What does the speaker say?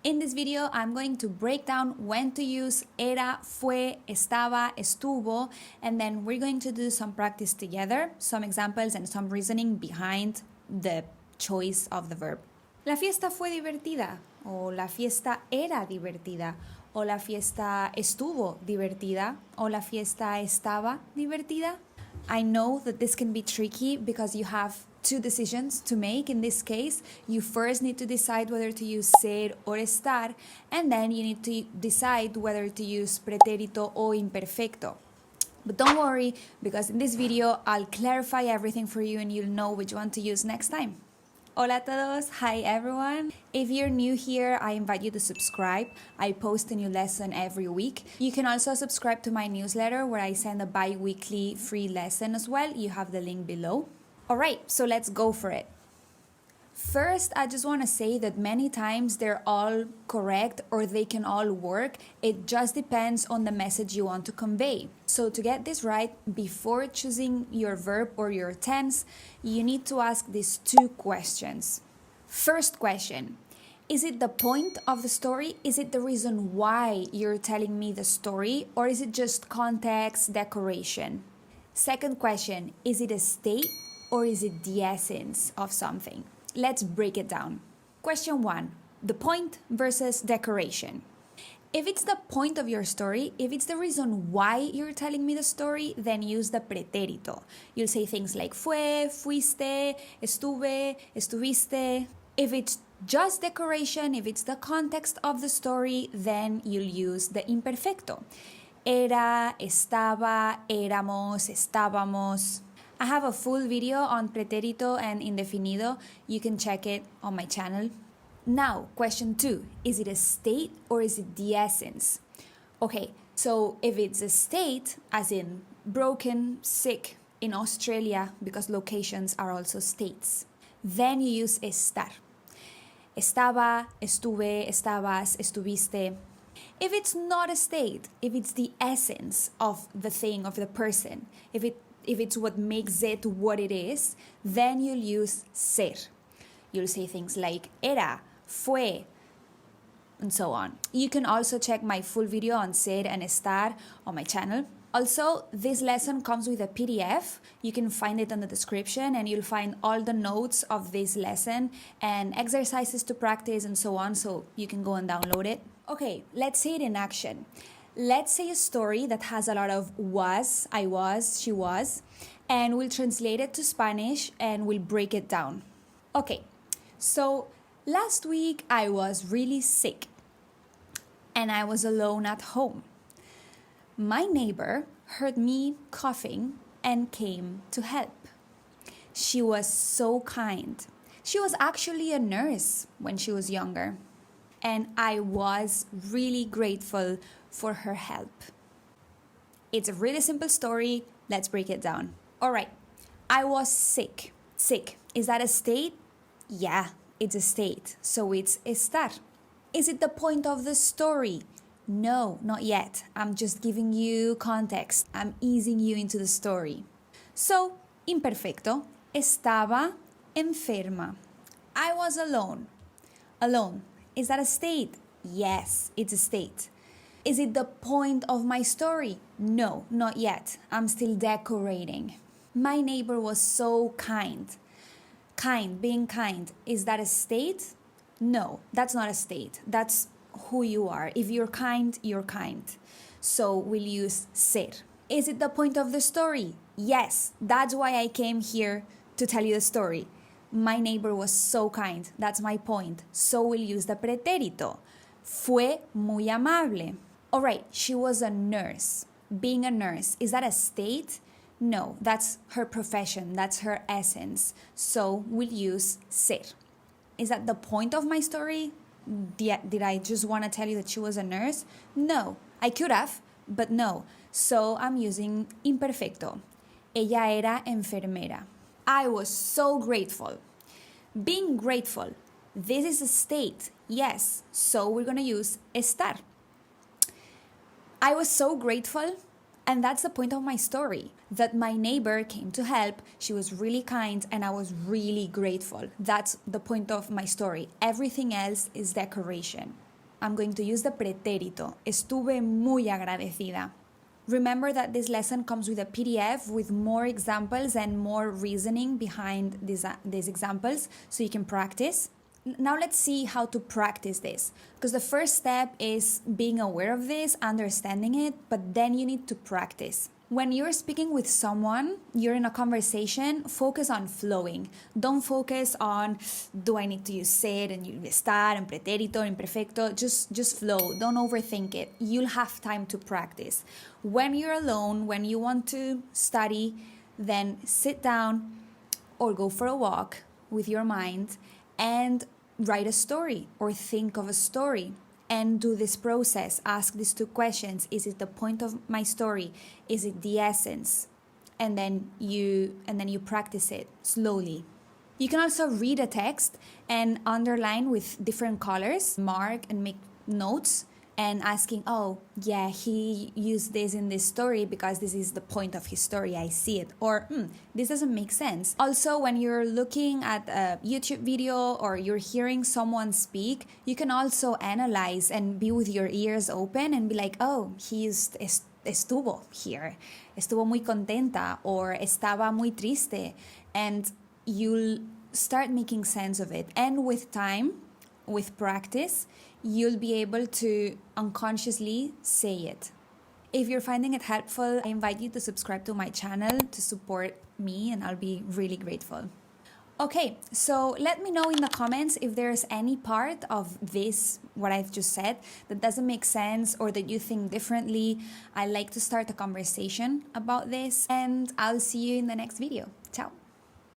In this video, I'm going to break down when to use era, fue, estaba, estuvo, and then we're going to do some practice together, some examples and some reasoning behind the choice of the verb. La fiesta fue divertida, o la fiesta era divertida, o la fiesta estuvo divertida, o la fiesta estaba divertida. I know that this can be tricky because you have two decisions to make. In this case, you first need to decide whether to use ser or estar, and then you need to decide whether to use preterito o imperfecto. But don't worry, because in this video, I'll clarify everything for you and you'll know which one to use next time. Hola a todos, hi everyone. If you're new here, I invite you to subscribe. I post a new lesson every week. You can also subscribe to my newsletter where I send a bi-weekly free lesson as well. You have the link below. Alright, so let's go for it. First, I just want to say that many times they're all correct or they can all work. It just depends on the message you want to convey. So to get this right, before choosing your verb or your tense, you need to ask these two questions. First question, is it the point of the story? Is it the reason why you're telling me the story? Or is it just context, decoration? Second question, is it a state or is it the essence of something? Let's break it down. Question 1. The point versus decoration. If it's the point of your story, if it's the reason why you're telling me the story, then use the preterito. You'll say things like fue, fuiste, estuve, estuviste. If it's just decoration, if it's the context of the story, then you'll use the imperfecto. Era, estaba, éramos, estábamos. I have a full video on Preterito and Indefinido. You can check it on my channel. Now, question 2. Is it a state or is it the essence? Okay, so if it's a state, as in broken, sick, in Australia, because locations are also states, then you use estar. Estaba, estuve, estabas, estuviste. If it's not a state, if it's the essence of the thing, of the person, if it's what makes it what it is, then you'll use ser. You'll say things like era, fue, and so on. You can also check my full video on ser and estar on my channel. Also, this lesson comes with a PDF. You can find it in the description and you'll find all the notes of this lesson and exercises to practice and so on, so you can go and download it. Okay, let's see it in action. Let's say a story that has a lot of was, I was, she was, and we'll translate it to Spanish and we'll break it down. Okay, so last week I was really sick and I was alone at home. My neighbor heard me coughing and came to help. She was so kind. She was actually a nurse when she was younger, and I was really grateful for her help. It's a really simple story. Let's break it down. All right. I was sick. Sick. Is that a state? Yeah, it's a state. So it's estar. Is it the point of the story? No, not yet. I'm just giving you context. I'm easing you into the story. So, imperfecto. Estaba enferma. I was alone. Alone. Is that a state? Yes, it's a state. Is it the point of my story? No, not yet. I'm still decorating. My neighbor was so kind. Kind, being kind. Is that a state? No, that's not a state. That's who you are. If you're kind, you're kind. So we'll use ser. Is it the point of the story? Yes, that's why I came here to tell you the story. My neighbor was so kind. That's my point. So we'll use the preterito. Fue muy amable. All right, she was a nurse. Being a nurse, is that a state? No, that's her profession. That's her essence. So we'll use ser. Is that the point of my story? Did I just want to tell you that she was a nurse? No, I could have, but no. So I'm using imperfecto. Ella era enfermera. I was so grateful. Being grateful. This is a state. Yes, so we're going to use estar. I was so grateful, and that's the point of my story, that my neighbor came to help. She was really kind and I was really grateful. That's the point of my story. Everything else is decoration. I'm going to use the pretérito. Estuve muy agradecida. Remember that this lesson comes with a PDF with more examples and more reasoning behind these examples so you can practice. Now let's see how to practice this, because the first step is being aware of this, understanding it, but then you need to practice. When you're speaking with someone, you're in a conversation, focus on flowing. Don't focus on, do I need to use ser and estar and preterito and imperfecto? Just flow. Don't overthink it. You'll have time to practice. When you're alone, when you want to study, then sit down or go for a walk with your mind and write a story or think of a story. And do this process. Ask these 2 questions. Is it the point of my story? Is it the essence? And then you practice it slowly. You can also read a text and underline with different colors, mark and make notes, and asking, oh, yeah, he used this in this story because this is the point of his story, I see it. Or, this doesn't make sense. Also, when you're looking at a YouTube video or you're hearing someone speak, you can also analyze and be with your ears open and be like, oh, he used estuvo here. Estuvo muy contenta, or estaba muy triste. And you'll start making sense of it. And with time, with practice, you'll be able to unconsciously say it. If you're finding it helpful, I invite you to subscribe to my channel to support me, and I'll be really grateful. Okay, so let me know in the comments if there's any part of this, what I've just said, that doesn't make sense or that you think differently. I like to start a conversation about this, and I'll see you in the next video.